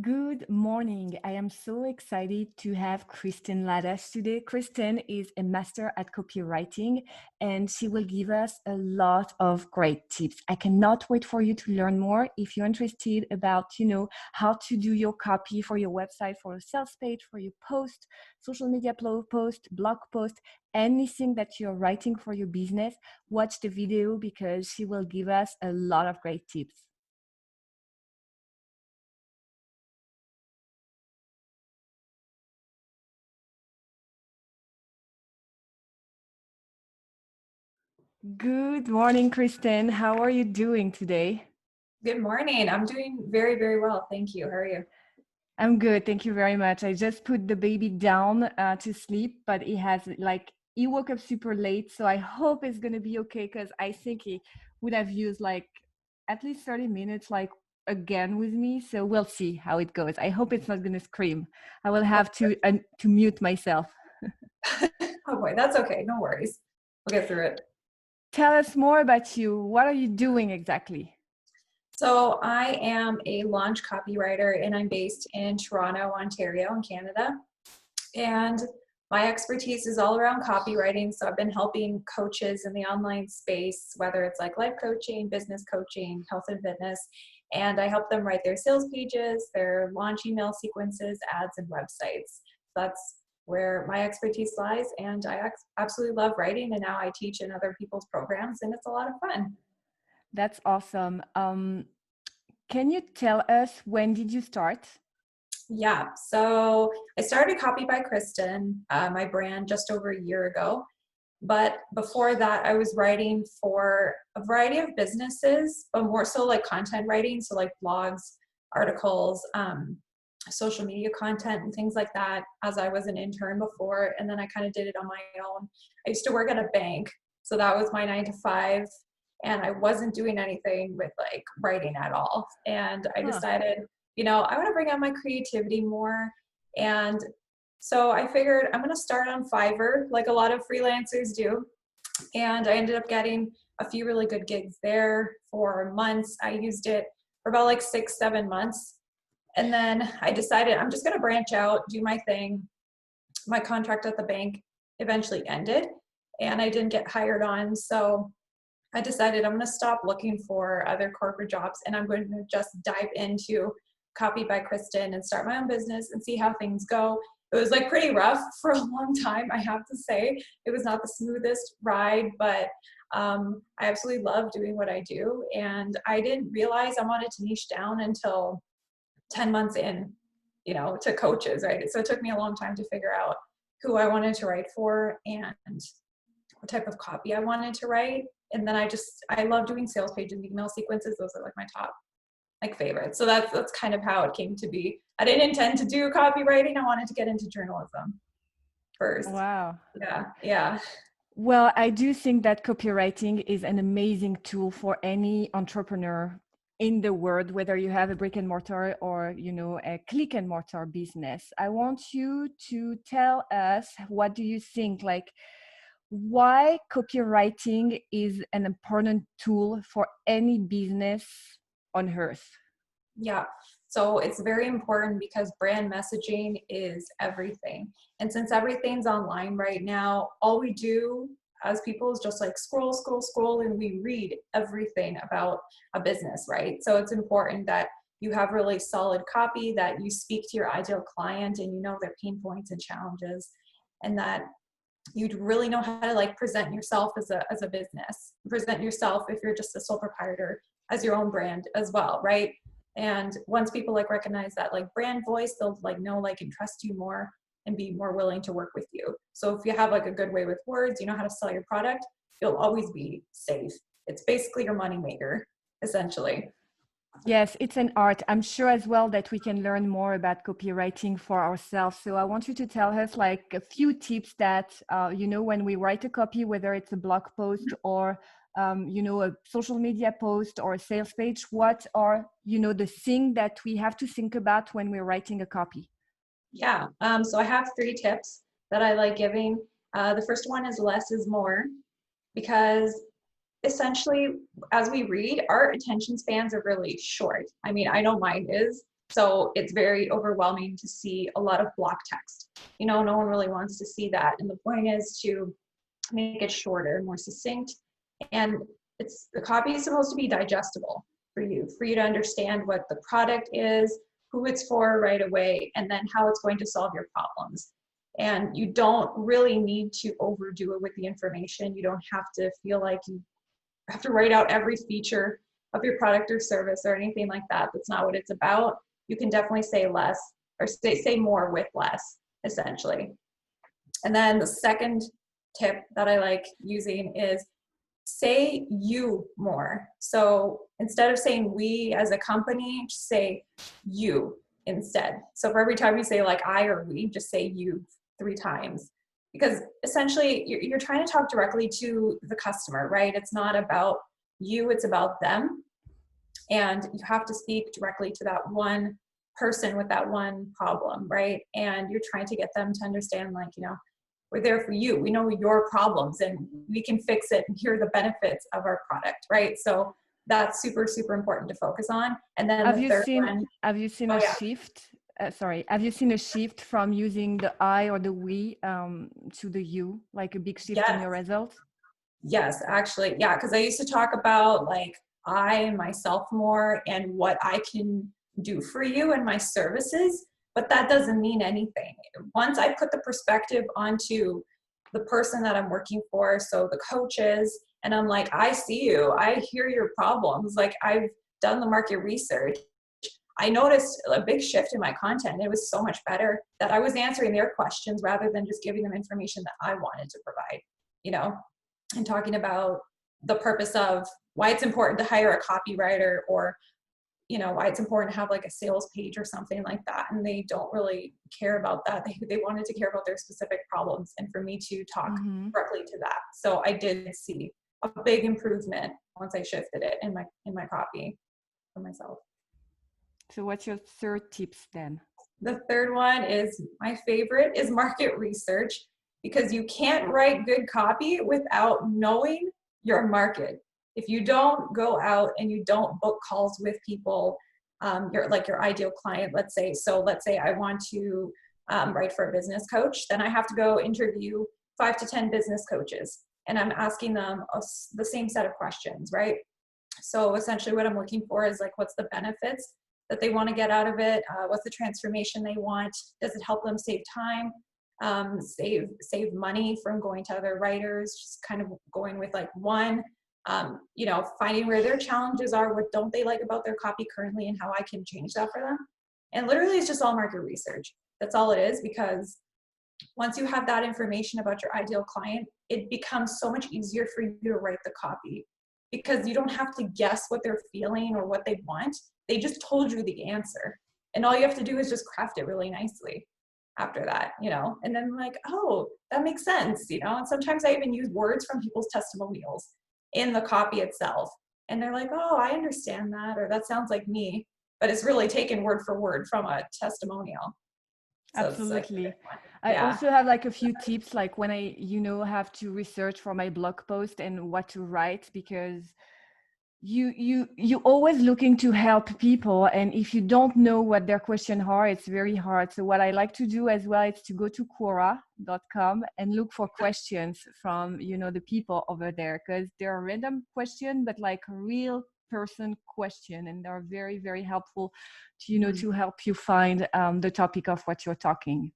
Good morning. I am so excited to have Kristen Ladas today. Kristen is a master at copywriting and she will give us a lot of great tips. I cannot wait for you to learn more. If you're interested about, how to do your copy for your website, for a sales page, for your post, social media post, blog post, anything that you're writing for your business, watch the video because she will give us a lot of great tips. Good morning, Kristen. How are you doing today? Good morning. I'm doing very, very well. Thank you. How are you? I'm good. Thank you very much. I just put the baby down to sleep, but he woke up super late. So I hope it's going to be okay because I think he would have used like at least 30 minutes, like again with me. So we'll see how it goes. I hope it's not going to scream. I will Oh, have to mute myself. oh boy, that's okay. No worries. We'll get through it. Tell us more about you. What are you doing exactly? So I am a launch copywriter and I'm based in Toronto, Ontario, in Canada. And my expertise is all around copywriting. So I've been helping coaches in the online space, whether it's like life coaching, business coaching, health and fitness. And I help them write their sales pages, their launch email sequences, ads, and websites. That's where my expertise lies. And I absolutely love writing. And now I teach in other people's programs, and it's a lot of fun. That's awesome. Can you tell us when did you start? Yeah, so I started Copy by Kristen, my brand, just over a year ago. But before that, I was writing for a variety of businesses, but more so like content writing. So like blogs, articles, social media content and things like that as I was an intern before. And then I kind of did it on my own. I used to work at a bank. So that was my 9 to 5. And I wasn't doing anything with like writing at all. And I Huh. decided, I want to bring out my creativity more. And so I figured I'm going to start on Fiverr, like a lot of freelancers do. And I ended up getting a few really good gigs there for months. I used it for about like 6, 7 months. And then I decided I'm just going to branch out, do my thing. My contract at the bank eventually ended and I didn't get hired on. So I decided I'm going to stop looking for other corporate jobs and I'm going to just dive into Copy by Kristen and start my own business and see how things go. It was like pretty rough for a long time, I have to say. It was not the smoothest ride, but I absolutely love doing what I do. And I didn't realize I wanted to niche down until 10 months in, to coaches, right? So it took me a long time to figure out who I wanted to write for and what type of copy I wanted to write. And then I love doing sales pages, email sequences. Those are like my top like favorites. So that's kind of how it came to be. I didn't intend to do copywriting. I wanted to get into journalism first. Wow. Yeah. Yeah. Well, I do think that copywriting is an amazing tool for any entrepreneur in the world, whether you have a brick and mortar or, a click and mortar business. I want you to tell us, what do you think, like why copywriting is an important tool for any business on earth? Yeah. So it's very important because brand messaging is everything. And since everything's online right now, all we do as people is just like scroll, scroll, scroll, and we read everything about a business, right? So it's important that you have really solid copy, that you speak to your ideal client and you know their pain points and challenges, and that you really know how to like present yourself as a business, present yourself if you're just a sole proprietor as your own brand as well, right? And once people like recognize that like brand voice, they'll like know, like, and trust you more and be more willing to work with you. So if you have like a good way with words, you know how to sell your product, you'll always be safe. It's basically your money maker, essentially. Yes, it's an art. I'm sure as well that we can learn more about copywriting for ourselves. So I want you to tell us like a few tips that, when we write a copy, whether it's a blog post or, a social media post or a sales page, what are, the thing that we have to think about when we're writing a copy? Yeah. So I have 3 tips that I like giving. The first one is less is more, because essentially, as we read, our attention spans are really short. I mean, I know mine is. So it's very overwhelming to see a lot of block text. No one really wants to see that. And the point is to make it shorter, more succinct. And the copy is supposed to be digestible for you to understand what the product is, who it's for right away, and then how it's going to solve your problems. And you don't really need to overdo it with the information. You don't have to feel like you have to write out every feature of your product or service or anything like that. That's not what it's about. You can definitely say less, or say more with less, essentially. And then the second tip that I like using is say you more. So instead of saying we as a company, just say you instead. So for every time you say like I or we, just say you 3 times. Because essentially you're trying to talk directly to the customer, right? It's not about you, it's about them. And you have to speak directly to that one person with that one problem, right? And you're trying to get them to understand, like, we're there for you. We know your problems and we can fix it, and here are the benefits of our product, right? So that's super, super important to focus on. And then Have the you third seen one, have you seen oh a yeah, shift? Have you seen a shift from using the I or the we to the you, like a big shift in yes, your results? yes, actually, yeah, because I used to talk about like I and myself more and what I can do for you and my services, but that doesn't mean anything. Once I put the perspective onto the person that I'm working for, so the coaches, and I'm like, I see you, I hear your problems, like I've done the market research. I noticed a big shift in my content. It was so much better that I was answering their questions rather than just giving them information that I wanted to provide, you know, and talking about the purpose of why it's important to hire a copywriter, or why it's important to have like a sales page or something like that. And they don't really care about that. They wanted to care about their specific problems, and for me to talk Mm-hmm. directly to that. So I did see a big improvement once I shifted it in my copy for myself. So what's your third tips then? The third one is my favorite, is market research, because you can't write good copy without knowing your market. If you don't go out and you don't book calls with people, your ideal client, let's say I want to write for a business coach, then I have to go interview 5 to 10 business coaches, and I'm asking them the same set of questions, right? So essentially what I'm looking for is like, what's the benefits that they want to get out of it? What's the transformation they want? Does it help them save time, save money from going to other writers? Just kind of going with like one, finding where their challenges are, what don't they like about their copy currently, and how I can change that for them. And literally it's just all market research. That's all it is, because once you have that information about your ideal client, it becomes so much easier for you to write the copy, because you don't have to guess what they're feeling or what they want. They just told you the answer. And all you have to do is just craft it really nicely after that, and then like, oh, that makes sense, and sometimes I even use words from people's testimonials in the copy itself. And they're like, oh, I understand that, or that sounds like me, but it's really taken word for word from a testimonial. So it's like, Absolutely. I yeah. also have like a few tips, like when I, have to research for my blog post and what to write, because you always looking to help people, and if you don't know what their questions are, it's very hard. So what I like to do as well is to go to Quora.com and look for questions from the people over there, because they're random question but like a real person question, and they're very, very helpful to to help you find the topic of what you're talking.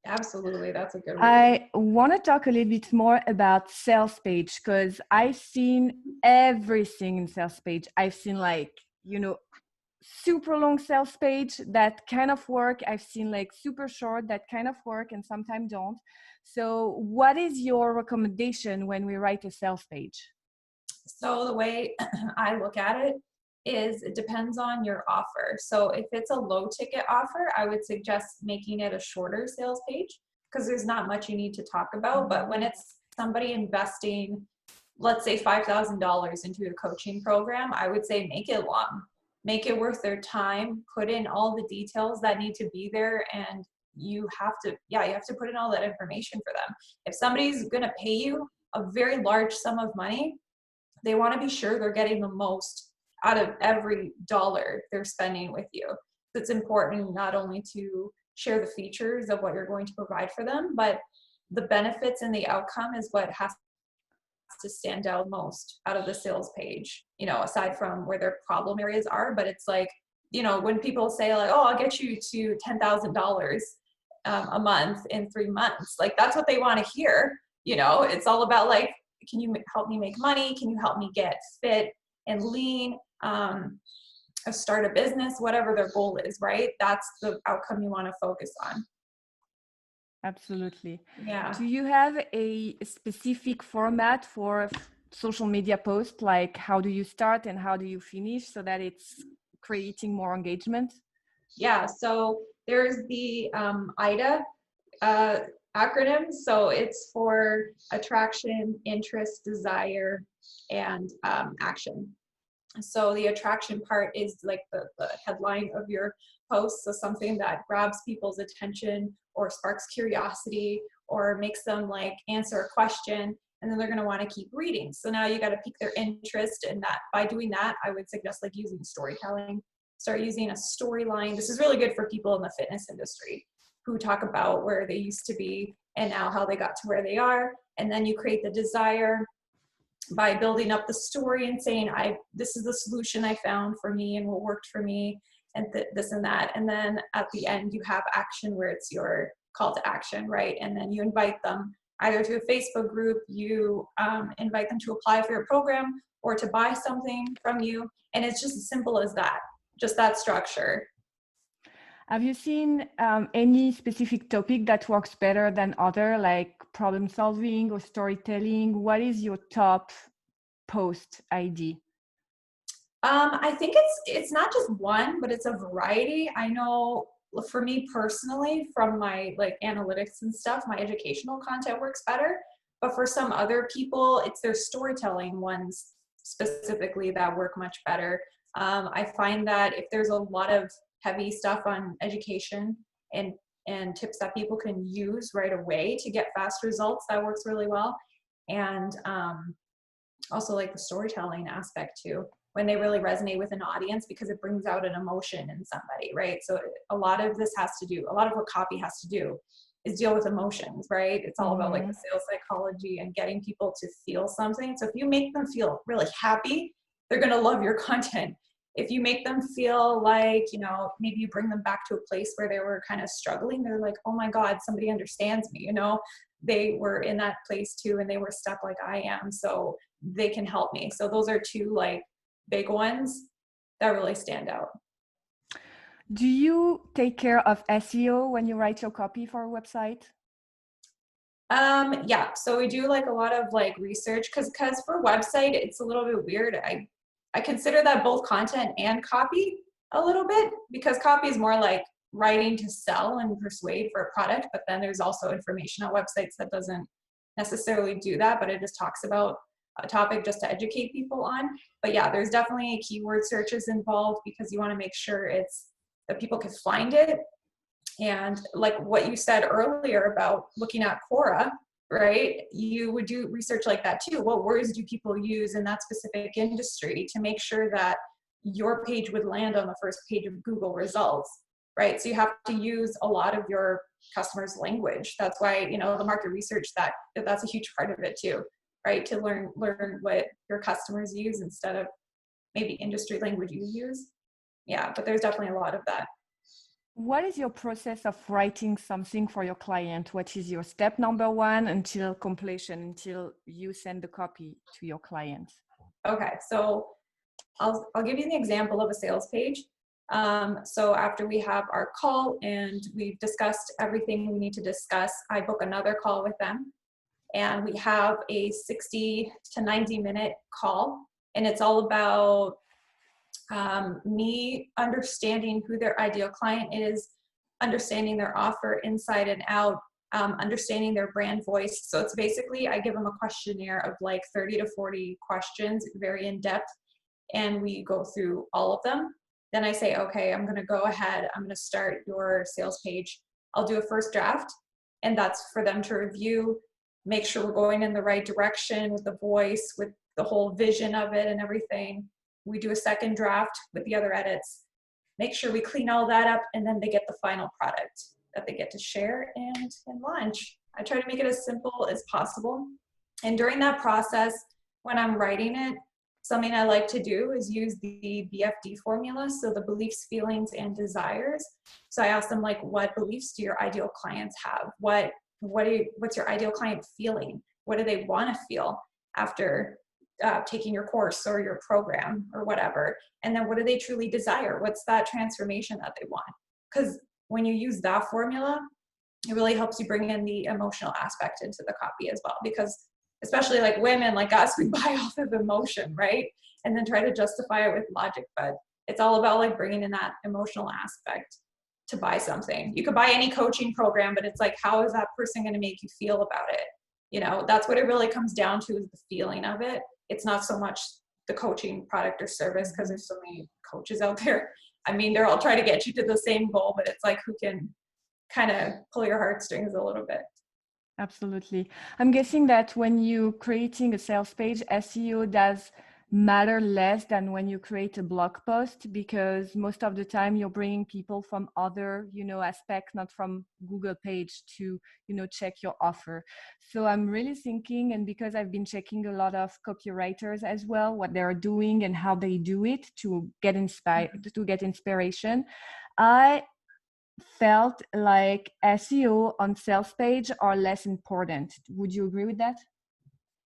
Absolutely, that's a good word. I want to talk a little bit more about sales page, because I've seen everything in sales page. I've seen like, super long sales page that kind of work. I've seen like super short that kind of work and sometimes don't. So what is your recommendation when we write a sales page? So the way I look at it is it depends on your offer. So if it's a low ticket offer, I would suggest making it a shorter sales page, because there's not much you need to talk about. But when it's somebody investing, let's say $5,000 into a coaching program, I would say make it long, make it worth their time, put in all the details that need to be there. And you have to put in all that information for them. If somebody's going to pay you a very large sum of money, they want to be sure they're getting the most out of every dollar they're spending with you. it's important not only to share the features of what you're going to provide for them, but the benefits and the outcome is what has to stand out most out of the sales page, aside from where their problem areas are. But it's like, when people say like, oh, I'll get you to $10,000 a month in 3 months, like that's what they want to hear. It's all about like, can you help me make money? Can you help me get fit and lean? Start a business, whatever their goal is, right? That's the outcome you want to focus on. Absolutely. Yeah. Do you have a specific format for social media posts? Like how do you start and how do you finish so that it's creating more engagement? Yeah, so there's the IDA acronym. So it's for attraction, interest, desire, and action. So the attraction part is like the headline of your post. So something that grabs people's attention or sparks curiosity or makes them like answer a question, and then they're going to want to keep reading. So now you got to pique their interest in that. By doing that, I would suggest like using storytelling. Start using a storyline. This is really good for people in the fitness industry who talk about where they used to be and now how they got to where they are. And then you create the desire by building up the story and saying, this is the solution I found for me and what worked for me, and this and that. And then at the end, you have action where it's your call to action, right? And then you invite them either to a Facebook group, you invite them to apply for your program or to buy something from you. And it's just as simple as that, just that structure. Have you seen any specific topic that works better than other, like problem solving or storytelling? What is your top post ID? I think it's not just one, but it's a variety. I know for me personally, from my like analytics and stuff, my educational content works better. But for some other people, it's their storytelling ones specifically that work much better. I find that if there's a lot of heavy stuff on education and tips that people can use right away to get fast results, that works really well. And also like the storytelling aspect too, when they really resonate with an audience because it brings out an emotion in somebody, right? So a lot of what copy has to do is deal with emotions, right? It's all about like the sales psychology and getting people to feel something. So if you make them feel really happy, they're going to love your content. If you make them feel like, maybe you bring them back to a place where they were kind of struggling, they're like, oh my God, somebody understands me, they were in that place too, and they were stuck like I am, so they can help me. So those are two like big ones that really stand out. Do you take care of SEO when you write your copy for a website? Yeah, so we do like a lot of like research because for website, it's a little bit weird. I consider that both content and copy a little bit, because copy is more like writing to sell and persuade for a product, but then there's also information on websites that doesn't necessarily do that, but it just talks about a topic just to educate people on. But yeah, there's definitely keyword searches involved because you want to make sure it's that people can find it. And like what you said earlier about looking at Quora, right? You would do research like that too. What words do people use in that specific industry to make sure that your page would land on the first page of Google results, right? So you have to use a lot of your customers' language. That's why, the market research, that's a huge part of it too, right? To learn what your customers use instead of maybe industry language you use. Yeah, but there's definitely a lot of that. What is your process of writing something for your client? What is your step number one until completion, until you send the copy to your client? Okay, so I'll give you an example of a sales page. So after we have our call and we've discussed everything we need to discuss, I book another call with them. And we have a 60 to 90 minute call. And it's all about me understanding who their ideal client is, understanding their offer inside and out, understanding their brand voice. So it's basically, I give them a questionnaire of like 30 to 40 questions, very in depth, and we go through all of them. Then I say, okay, I'm going to go ahead. I'm going to start your sales page. I'll do a first draft, and that's for them to review, make sure we're going in the right direction with the voice, with the whole vision of it and everything. We do a second draft with the other edits. make sure we clean all that up, and then they get the final product that they get to share and launch. I try to make it as simple as possible. And during that process, when I'm writing it, something I like to do is use the BFD formula, so the beliefs, feelings, and desires. So I ask them, like, what beliefs do your ideal clients have? What's your ideal client feeling? What do they want to feel after taking your course or your program or whatever? And then what do they truly desire? What's that transformation that they want? Because when you use that formula, it really helps you bring in the emotional aspect into the copy as well, because especially like women like us, we buy off of emotion, right? And then try to justify it with logic. But it's all about like bringing in that emotional aspect to buy something. You could buy any coaching program, but it's like, how is that person going to make you feel about it? You know, that's what it really comes down to, is the feeling of it. It's not so much the coaching product or service, because there's so many coaches out there. I mean, they're all trying to get you to the same goal, but it's like, who can kind of pull your heartstrings a little bit. Absolutely. I'm guessing that when you're creating a sales page, SEO does matter less than when you create a blog post, because most of the time you're bringing people from other, aspects, not from Google page to, check your offer. So I'm really thinking, and because I've been checking a lot of copywriters as well, what they're doing and how they do it to get inspiration, I felt like SEO on sales page are less important. Would you agree with that?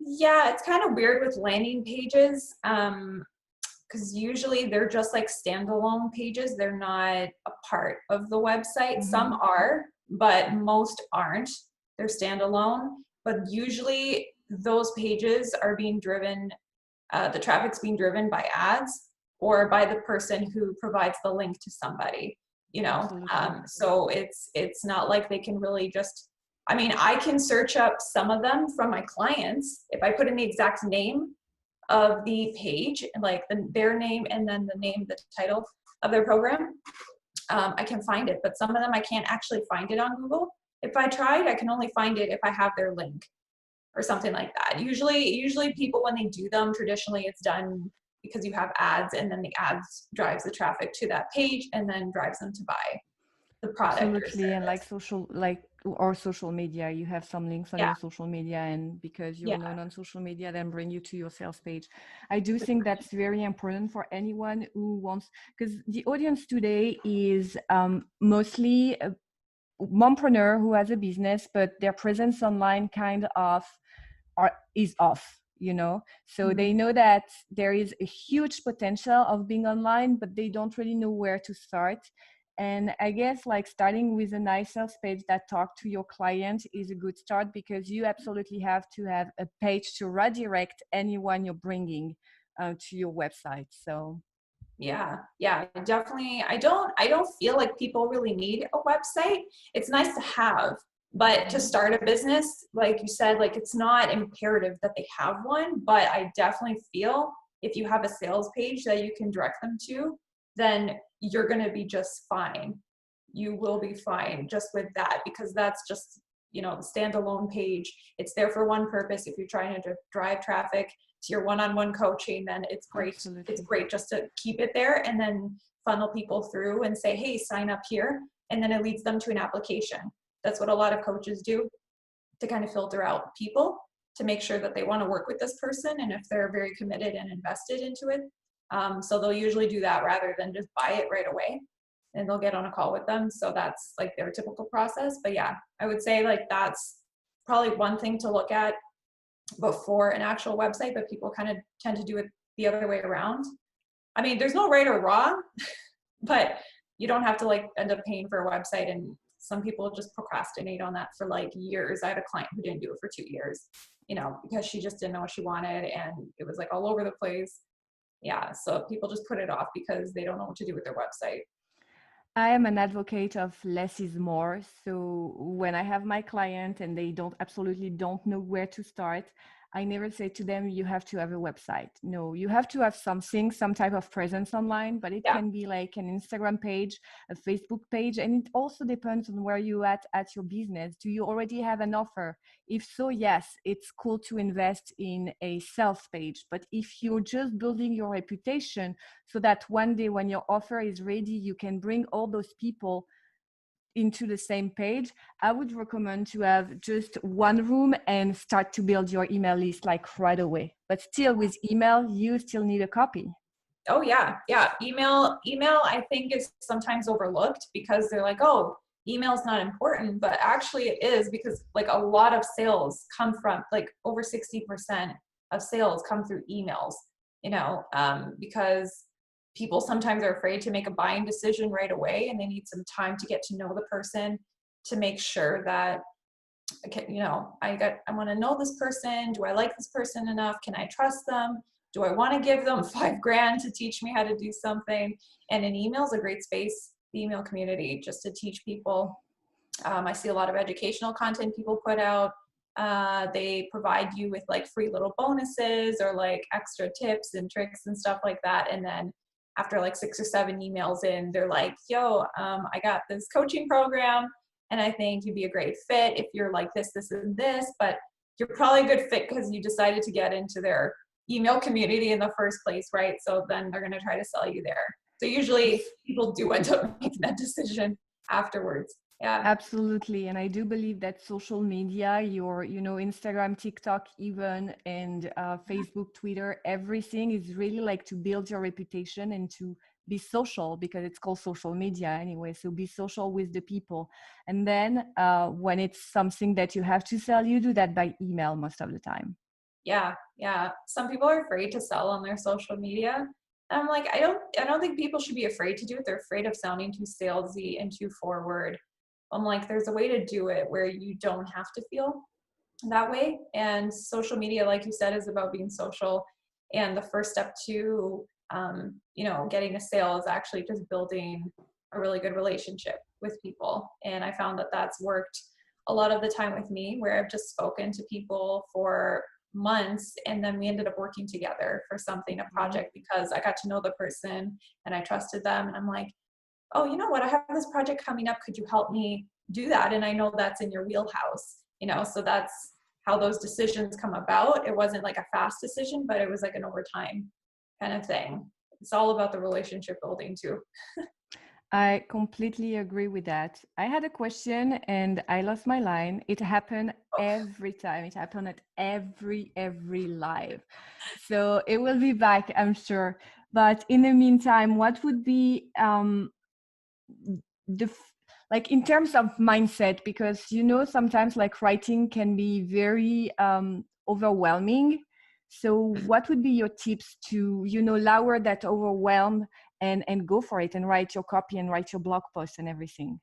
Yeah, it's kind of weird with landing pages, because usually they're just like standalone pages. They're not a part of the website. Some are, but most aren't. They're standalone. But usually those pages are being driven, the traffic's being driven by ads or by the person who provides the link to somebody. So it's not like they can really just, I mean, I can search up some of them from my clients. If I put in the exact name of the page, like their name and then the title of their program, I can find it. But some of them I can't actually find it on Google. If I tried, I can only find it if I have their link or something like that. Usually people, when they do them, traditionally it's done because you have ads, and then the ads drives the traffic to that page and then drives them to buy the product or Absolutely. And like service. social media, you have some links on Yeah, your social media, and because you're yeah, known on social media, then bring you to your sales page. I do think that's very important for anyone who wants, because the audience today is mostly a mompreneur who has a business, but their presence online kind of is off, so they know that there is a huge potential of being online, but they don't really know where to start. And I guess like starting with a nice sales page that talk to your client is a good start, because you absolutely have to have a page to redirect anyone you're bringing to your website. So yeah, definitely. I don't feel like people really need a website. It's nice to have, but to start a business, like you said, like it's not imperative that they have one. But I definitely feel if you have a sales page that you can direct them to, then you're going to be just fine. You will be fine just with that, because that's just, the standalone page. It's there for one purpose. If you're trying to drive traffic to your one-on-one coaching, then it's great. It's absolutely. great just to keep it there and then funnel people through and say, hey, sign up here. And then it leads them to an application. That's what a lot of coaches do, to kind of filter out people, to make sure that they want to work with this person and if they're very committed and invested into it. So they'll usually do that rather than just buy it right away, and they'll get on a call with them. So that's like their typical process. But yeah, I would say like that's probably one thing to look at before an actual website, but people kind of tend to do it the other way around. I mean, there's no right or wrong, but you don't have to like end up paying for a website. And some people just procrastinate on that for like years. I had a client who didn't do it for 2 years, because she just didn't know what she wanted, and it was like all over the place. Yeah, so people just put it off because they don't know what to do with their website. I am an advocate of less is more. So when I have my client and they absolutely don't know where to start, I never say to them, you have to have a website. No, you have to have something, some type of presence online, but it Yeah. can be like an Instagram page, a Facebook page, and it also depends on where you at your business. Do you already have an offer? If so, yes, it's cool to invest in a sales page. But if you're just building your reputation so that one day when your offer is ready, you can bring all those people into the same page, I would recommend to have just one room and start to build your email list like right away. But still, with email, you still need a copy. Oh yeah, yeah. Email I think is sometimes overlooked because they're like, oh, email's not important, but actually it is, because like a lot of sales come from, like over 60% of sales come through emails, because people sometimes are afraid to make a buying decision right away, and they need some time to get to know the person, to make sure that, okay, I want to know this person. Do I like this person enough? Can I trust them? Do I want to give them $5,000 to teach me how to do something? And an email is a great space, the email community, just to teach people. I see a lot of educational content people put out. They provide you with like free little bonuses or like extra tips and tricks and stuff like that. And then after like 6 or 7 emails in, they're like, yo, I got this coaching program, and I think you'd be a great fit if you're like this, this, and this, but you're probably a good fit because you decided to get into their email community in the first place, right? So then they're going to try to sell you there. So usually people do end up making that decision afterwards. Yeah. Absolutely. And I do believe that social media, Instagram, TikTok, even, and Facebook, Twitter, everything is really like to build your reputation and to be social, because it's called social media anyway. So be social with the people. And then when it's something that you have to sell, you do that by email most of the time. Yeah. Yeah. Some people are afraid to sell on their social media. And I'm like, I don't think people should be afraid to do it. They're afraid of sounding too salesy and too forward. I'm like, there's a way to do it where you don't have to feel that way. And social media, like you said, is about being social. And the first step to, getting a sale is actually just building a really good relationship with people. And I found that that's worked a lot of the time with me, where I've just spoken to people for months, and then we ended up working together for something, a project, because I got to know the person and I trusted them. And I'm like, oh, you know what? I have this project coming up. Could you help me do that? And I know that's in your wheelhouse, so that's how those decisions come about. It wasn't like a fast decision, but it was like an overtime kind of thing. It's all about the relationship building too. I completely agree with that. I had a question and I lost my line. It happened every time. It happened at every live. So it will be back, I'm sure. But in the meantime, what would be the like in terms of mindset, because sometimes like writing can be very overwhelming. So what would be your tips to lower that overwhelm and go for it and write your copy and write your blog post and everything?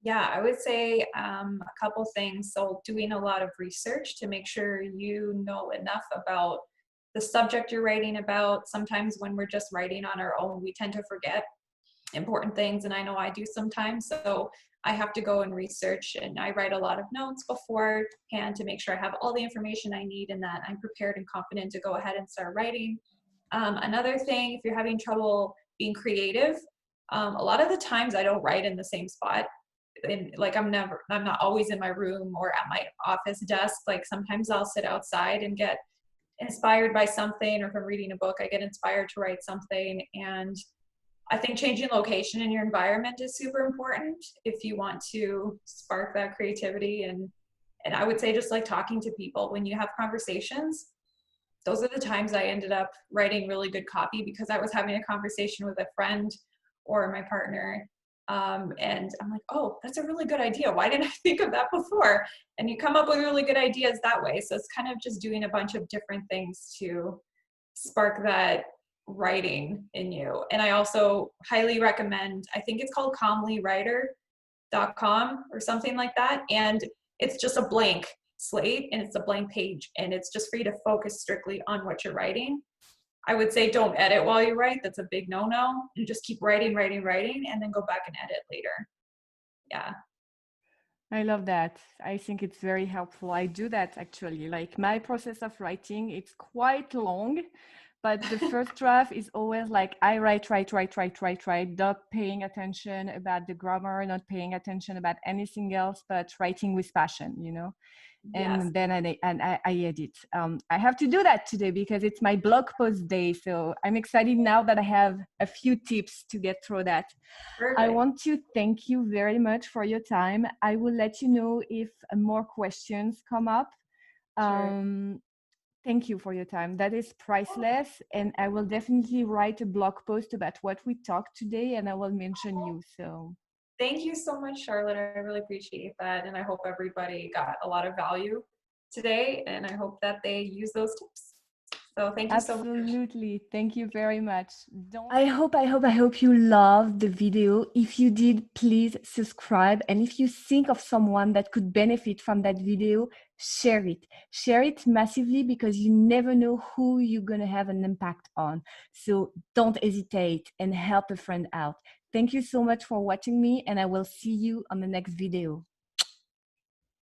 Yeah, I would say a couple things. So doing a lot of research to make sure you know enough about the subject you're writing about. Sometimes when we're just writing on our own, we tend to forget important things, and I know I do sometimes. So I have to go and research, and I write a lot of notes beforehand to make sure I have all the information I need and that I'm prepared and confident to go ahead and start writing. Another thing, if you're having trouble being creative, a lot of the times I don't write in the same spot. And like I'm not always in my room or at my office desk. Like sometimes I'll sit outside and get inspired by something, or if I'm reading a book, I get inspired to write something. And I think changing location in your environment is super important if you want to spark that creativity. And I would say just like talking to people when you have conversations, those are the times I ended up writing really good copy, because I was having a conversation with a friend or my partner. And I'm like, oh, that's a really good idea. Why didn't I think of that before? And you come up with really good ideas that way. So it's kind of just doing a bunch of different things to spark that writing in you. And I also highly recommend, I think it's called calmlywriter.com or something like that. And it's just a blank slate and it's a blank page, and it's just for you to focus strictly on what you're writing. I would say don't edit while you write. That's a big no-no. You just keep writing, and then go back and edit later. Yeah. I love that. I think it's very helpful. I do that actually. Like my process of writing, it's quite long, but the first draft is always like I write, not paying attention about the grammar, not paying attention about anything else, but writing with passion, you know? Yes, And then I edit. I have to do that today because it's my blog post day. So I'm excited now that I have a few tips to get through that. I perfect. want to thank you very much for your time. I will let you know if more questions come up. Sure. Um, Thank you for your time. That is priceless. And I will definitely write a blog post about what we talked today and I will mention you. So Thank you so much, Charlotte. I really appreciate that. And I hope everybody got a lot of value today. And I hope that they use those tips. So thank you so much. absolutely. Thank you very much. I hope you loved the video. If you did, please subscribe. And if you think of someone that could benefit from that video, share it. Share it massively because you never know who you're going to have an impact on. So don't hesitate and help a friend out. Thank you so much for watching me, and I will see you on the next video.